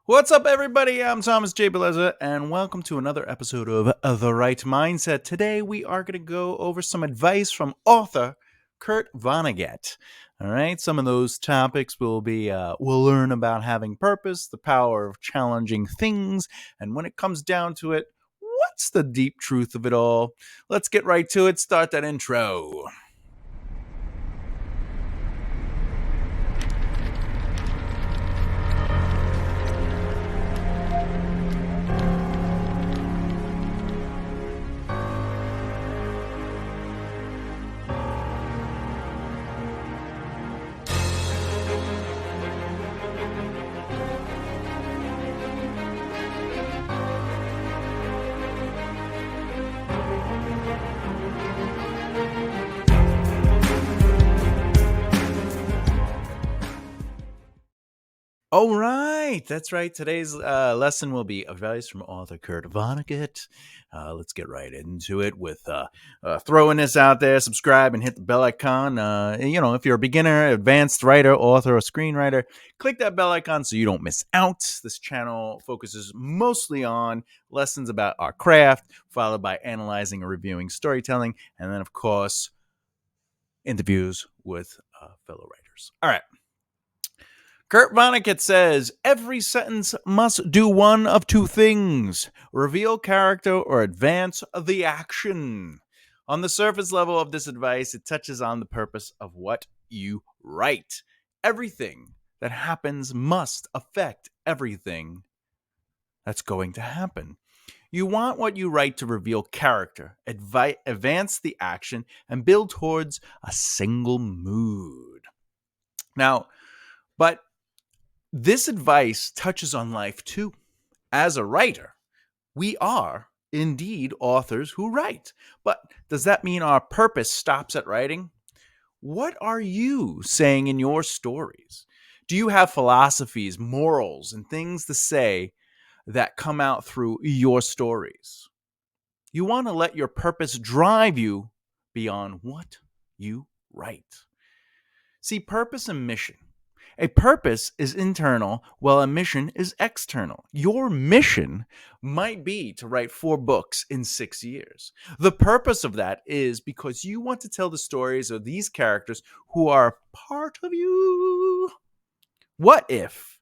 What's up, everybody? I'm Thomas J. Bellezza, and welcome to another episode of The Right Mindset. Today, we are going to go over some advice from author Kurt Vonnegut. All right, some of those topics will be we'll learn about having purpose, the power of challenging things, and when it comes down to it, what's the deep truth of it all? Let's get right to it. Start that intro. All right, that's right. Today's lesson will be advice from author Kurt Vonnegut. Let's get right into it with throwing this out there. Subscribe and hit the bell icon. If you're a beginner, advanced writer, author, or screenwriter, click that bell icon so you don't miss out. This channel focuses mostly on lessons about our craft, followed by analyzing or reviewing storytelling, and then, of course, interviews with fellow writers. All right. Kurt Vonnegut says, every sentence must do one of two things: reveal character or advance the action. On the surface level of this advice, it touches on the purpose of what you write. Everything that happens must affect everything that's going to happen. You want what you write to reveal character, advance the action, and build towards a single mood. Now, but this advice touches on life too. As a writer, we are indeed authors who write. But does that mean our purpose stops at writing? What are you saying in your stories? Do you have philosophies, morals, and things to say that come out through your stories? You want to let your purpose drive you beyond what you write. See, purpose and mission. A purpose is internal, while a mission is external. Your mission might be to write 4 books in 6 years. The purpose of that is because you want to tell the stories of these characters who are part of you. What if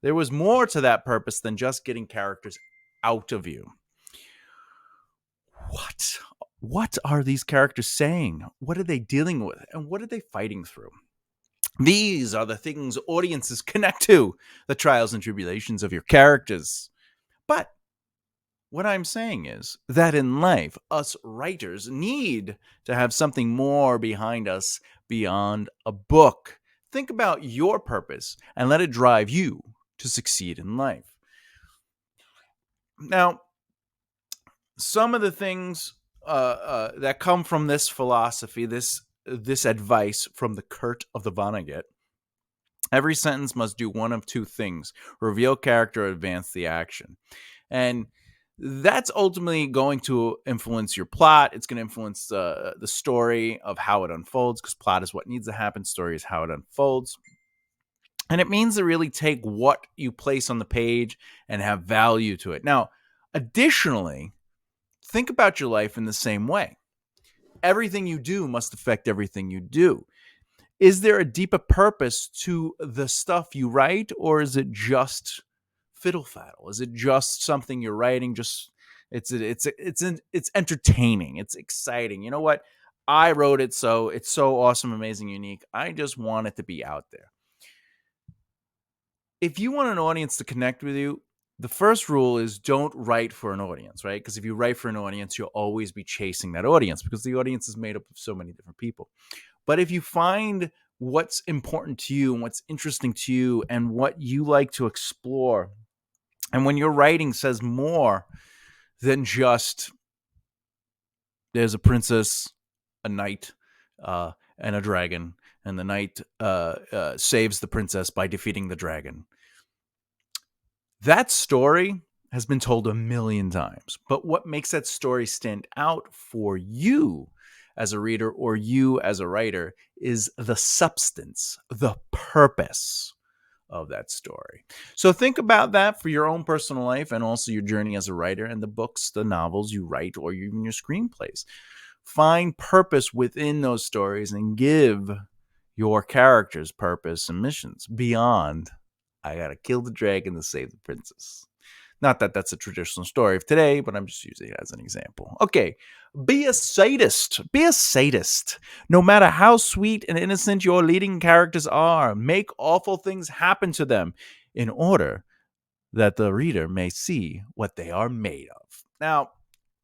there was more to that purpose than just getting characters out of you? What are these characters saying? What are they dealing with? And what are they fighting through? These are the things audiences connect to, the trials and tribulations of your characters. But what I'm saying is that in life, us writers need to have something more behind us beyond a book. Think about your purpose and let it drive you to succeed in life. Now, some of the things that come from this philosophy, this advice from the Kurt of the Vonnegut. Every sentence must do one of two things: reveal character or advance the action. And that's ultimately going to influence your plot. It's going to influence the story of how it unfolds, because plot is what needs to happen. Story is how it unfolds. And it means to really take what you place on the page and have value to it. Now, additionally, think about your life in the same way. Everything you do must affect everything you do. Is there a deeper purpose to the stuff you write, or is it just fiddle faddle? Is it just something you're writing? Just it's entertaining. It's exciting. You know what? I wrote it, so it's so awesome, amazing, unique. I just want it to be out there. If you want an audience to connect with you, the first rule is don't write for an audience, right? Because if you write for an audience, you'll always be chasing that audience, because the audience is made up of so many different people. But if you find what's important to you and what's interesting to you and what you like to explore, and when your writing says more than just there's a princess, a knight, and a dragon, and the knight saves the princess by defeating the dragon. That story has been told a million times, but what makes that story stand out for you as a reader or you as a writer is the substance, the purpose of that story. So think about that for your own personal life and also your journey as a writer and the books, the novels you write, or even your screenplays. Find purpose within those stories and give your characters purpose and missions beyond, I gotta kill the dragon to save the princess. Not that that's a traditional story of today, but I'm just using it as an example. Okay, be a sadist. Be a sadist. No matter how sweet and innocent your leading characters are, make awful things happen to them in order that the reader may see what they are made of. Now,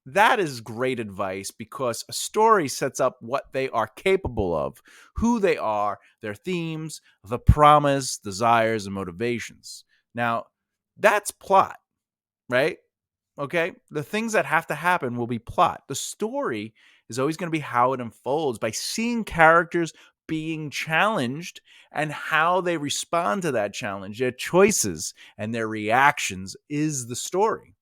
that is great advice because a story sets up what they are capable of, who they are, their themes, the promise, desires, and motivations. Now, that's plot, right? Okay. The things that have to happen will be plot. The story is always going to be how it unfolds by seeing characters being challenged and how they respond to that challenge. Their choices and their reactions is the story.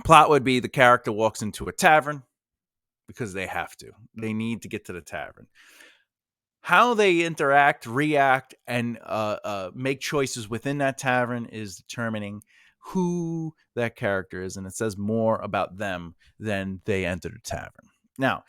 Plot would be the character walks into a tavern because they have to. They need to get to the tavern. How they interact, react, and make choices within that tavern is determining who that character is, and it says more about them than they entered a tavern. Now,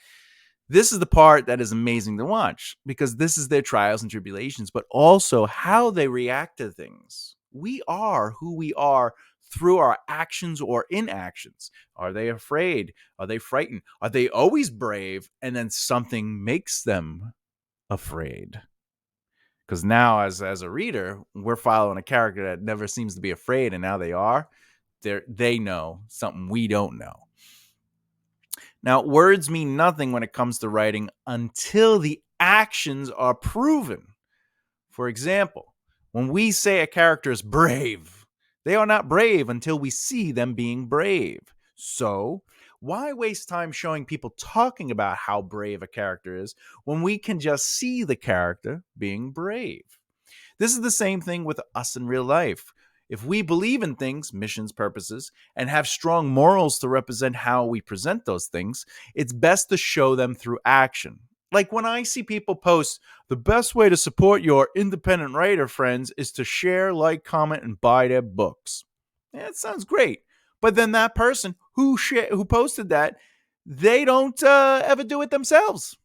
this is the part that is amazing to watch because this is their trials and tribulations, but also how they react to things. We are who we are through our actions or inactions. Are they afraid? Are they frightened? Are they always brave? And then something makes them afraid. Because now, as a reader, we're following a character that never seems to be afraid, and now they are. They know something we don't know. Now, words mean nothing when it comes to writing until the actions are proven. For example, when we say a character is brave, they are not brave until we see them being brave. So, why waste time showing people talking about how brave a character is when we can just see the character being brave? This is the same thing with us in real life. If we believe in things, missions, purposes, and have strong morals to represent how we present those things, it's best to show them through action. Like when I see people post, the best way to support your independent writer friends is to share, like, comment, and buy their books. Yeah, it sounds great. But then that person who posted that, they don't ever do it themselves.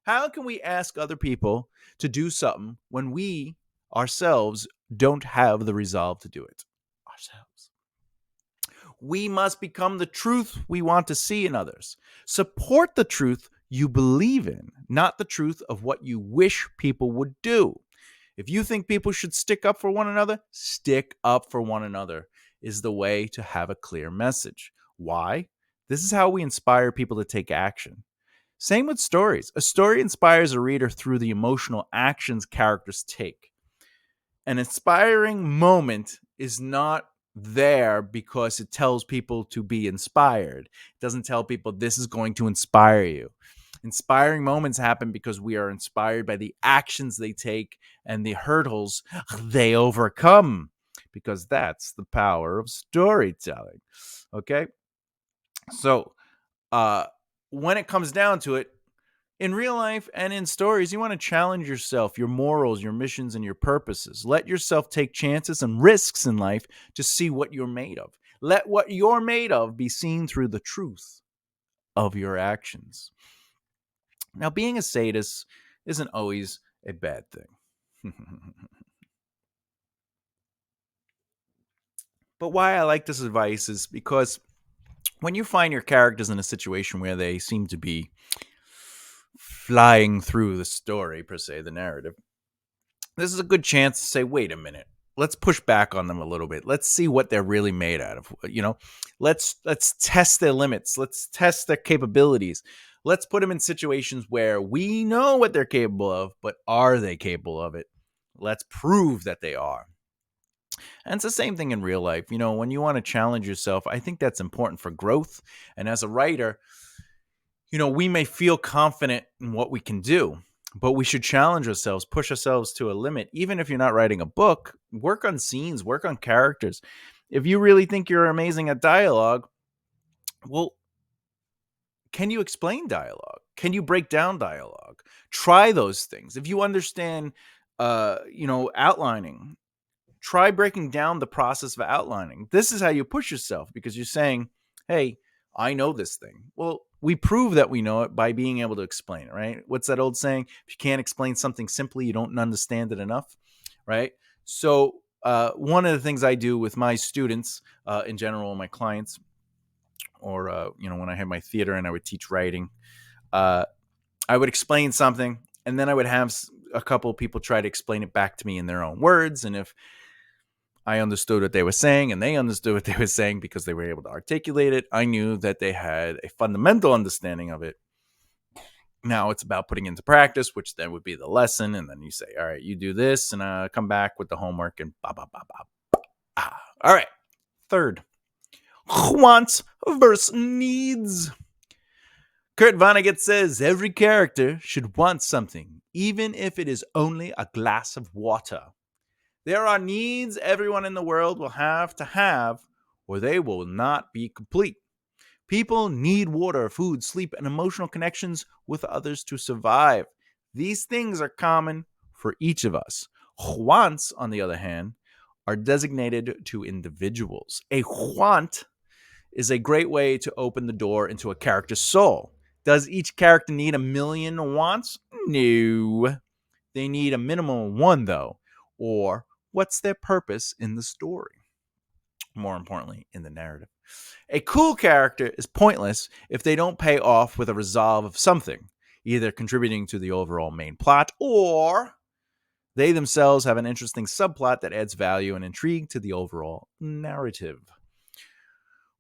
How can we ask other people to do something when we ourselves don't have the resolve to do it ourselves? We must become the truth we want to see in others. Support the truth you believe in, not the truth of what you wish people would do. If you think people should stick up for one another, stick up for one another is the way to have a clear message. Why? This is how we inspire people to take action. Same with stories. A story inspires a reader through the emotional actions characters take. An inspiring moment is not there because it tells people to be inspired. It doesn't tell people this is going to inspire you. Inspiring moments happen because we are inspired by the actions they take and the hurdles they overcome, because that's the power of storytelling. Okay? So, uh, when it comes down to it, in real life and in stories, you want to challenge yourself, your morals, your missions, and your purposes. Let yourself take chances and risks in life to see what you're made of. Let what you're made of be seen through the truth of your actions. Now, being a sadist isn't always a bad thing. But why I like this advice is because when you find your characters in a situation where they seem to be flying through the story, per se, the narrative, this is a good chance to say, wait a minute. Let's push back on them a little bit. Let's see what they're really made out of. Let's test their limits. Let's test their capabilities. Let's put them in situations where we know what they're capable of, but are they capable of it? Let's prove that they are. And it's the same thing in real life. When you want to challenge yourself, I think that's important for growth. And as a writer, we may feel confident in what we can do, but we should challenge ourselves, push ourselves to a limit. Even if you're not writing a book, work on scenes, work on characters. If you really think you're amazing at dialogue, well, can you explain dialogue? Can you break down dialogue? Try those things. If you understand Outlining. Try breaking down the process of outlining. This is how you push yourself because you're saying, hey, I know this thing. Well, we prove that we know it by being able to explain it, right? What's that old saying? If you can't explain something simply, you don't understand it enough, right? So, one of the things I do with my students in general, my clients, or, when I had my theater and I would teach writing, uh, I would explain something and then I would have a couple of people try to explain it back to me in their own words. And if I understood what they were saying and they understood what they were saying because they were able to articulate it, I knew that they had a fundamental understanding of it. Now it's about putting into practice, which then would be the lesson. And then you say, all right, you do this and come back with the homework and ba, ba, ba, ba. Ah. All right. Third, wants versus needs. Kurt Vonnegut says every character should want something, even if it is only a glass of water. There are needs everyone in the world will have, or they will not be complete. People need water, food, sleep, and emotional connections with others to survive. These things are common for each of us. Wants, on the other hand, are designated to individuals. A want is a great way to open the door into a character's soul. Does each character need a million wants? No. They need a minimum of one, though. Or what's their purpose in the story? More importantly, in the narrative. A cool character is pointless if they don't pay off with a resolve of something, either contributing to the overall main plot or they themselves have an interesting subplot that adds value and intrigue to the overall narrative.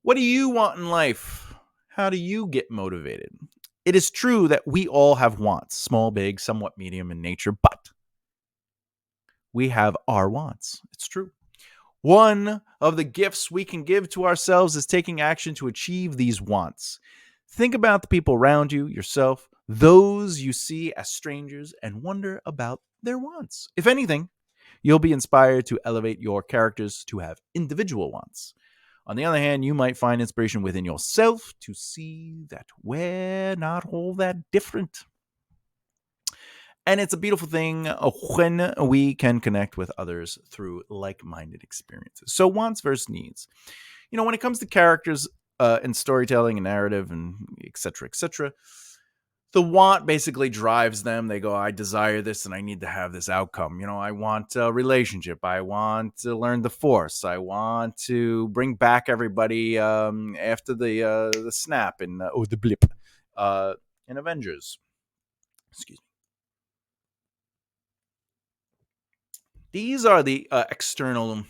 What do you want in life? How do you get motivated? It is true that we all have wants, small, big, somewhat medium in nature, but we have our wants. It's true. One of the gifts we can give to ourselves is taking action to achieve these wants. Think about the people around you, yourself, those you see as strangers, and wonder about their wants. If anything, you'll be inspired to elevate your characters to have individual wants. On the other hand, you might find inspiration within yourself to see that we're not all that different. And it's a beautiful thing when we can connect with others through like-minded experiences. So wants versus needs. When it comes to characters and storytelling and narrative and et cetera, the want basically drives them. They go, I desire this and I need to have this outcome. I want a relationship. I want to learn the Force. I want to bring back everybody after the snap in the blip in Avengers. Excuse me. These are the external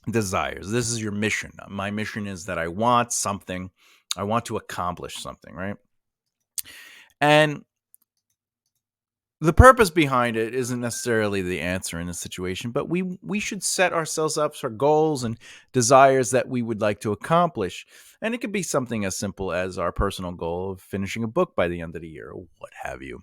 desires. This is your mission. My mission is that I want something. I want to accomplish something, right? And the purpose behind it isn't necessarily the answer in a situation, but we should set ourselves up for goals and desires that we would like to accomplish. And it could be something as simple as our personal goal of finishing a book by the end of the year or what have you.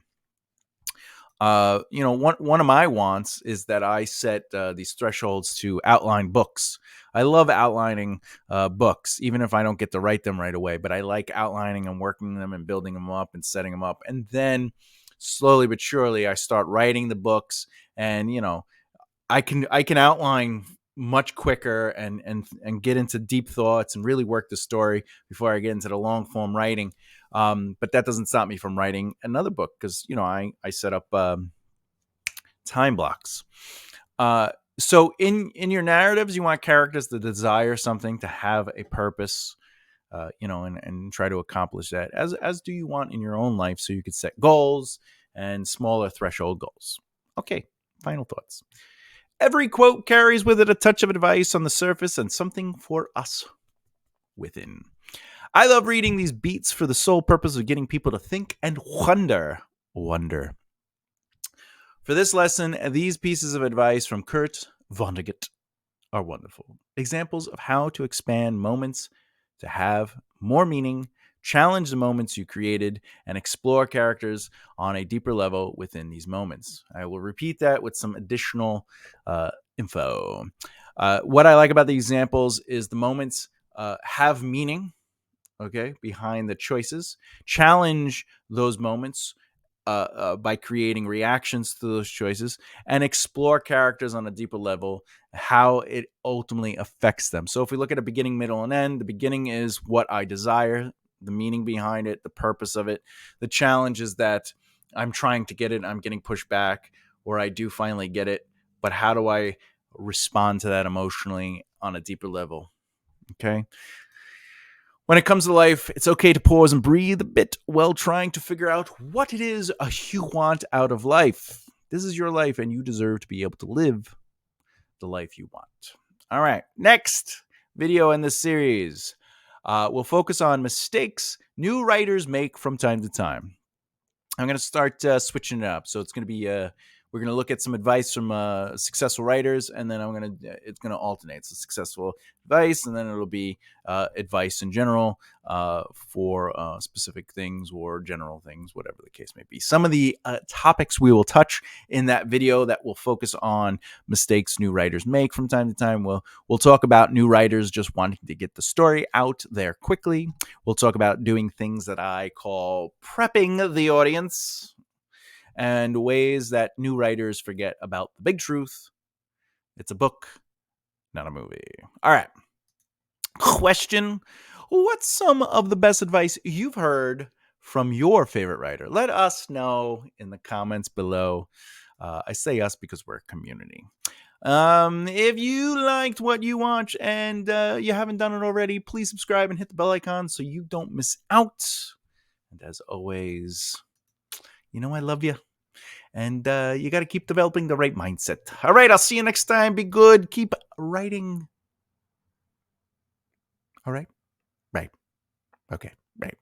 One of my wants is that I set these thresholds to outline books. I love outlining books, even if I don't get to write them right away. But I like outlining and working them and building them up and setting them up. And then slowly but surely, I start writing the books. And I can outline much quicker and get into deep thoughts and really work the story before I get into the long form writing. But that doesn't stop me from writing another book because, I set up time blocks. So in your narratives, you want characters to desire something, to have a purpose, and try to accomplish that, as do you want in your own life, so you could set goals and smaller threshold goals. Okay, final thoughts. Every quote carries with it a touch of advice on the surface and something for us within. I love reading these beats for the sole purpose of getting people to think and wonder. For this lesson, these pieces of advice from Kurt Vonnegut are wonderful. Examples of how to expand moments to have more meaning, challenge the moments you created, and explore characters on a deeper level within these moments. I will repeat that with some additional info. What I like about the examples is the moments have meaning, behind the choices. Challenge those moments by creating reactions to those choices and explore characters on a deeper level, how it ultimately affects them. So if we look at a beginning, middle, and end, the beginning is what I desire, the meaning behind it, the purpose of it. The challenge is that I'm trying to get it, I'm getting pushed back, or I do finally get it, but how do I respond to that emotionally on a deeper level? Okay. When it comes to life, it's okay to pause and breathe a bit while trying to figure out what it is you want out of life. This is your life, and you deserve to be able to live the life you want. All right, next video in this series, we'll focus on mistakes new writers make from time to time. I'm going to start switching it up. So it's going to be we're going to look at some advice from successful writers, and then it's going to alternate. So successful advice, and then it'll be advice in general for specific things or general things, whatever the case may be. Some of the topics we will touch in that video that will focus on mistakes new writers make from time to time. We'll talk about new writers just wanting to get the story out there quickly. We'll talk about doing things that I call prepping the audience, and ways that new writers forget about the big truth. It's a book, not a movie. All right. Question: what's some of the best advice you've heard from your favorite writer? Let us know in the comments below. I say us because we're a community. If you liked what you watch and you haven't done it already, please subscribe and hit the bell icon so you don't miss out. And as always, I love you. And you got to keep developing the right mindset. All right, I'll see you next time. Be good. Keep writing. All right. Right. Okay. Right.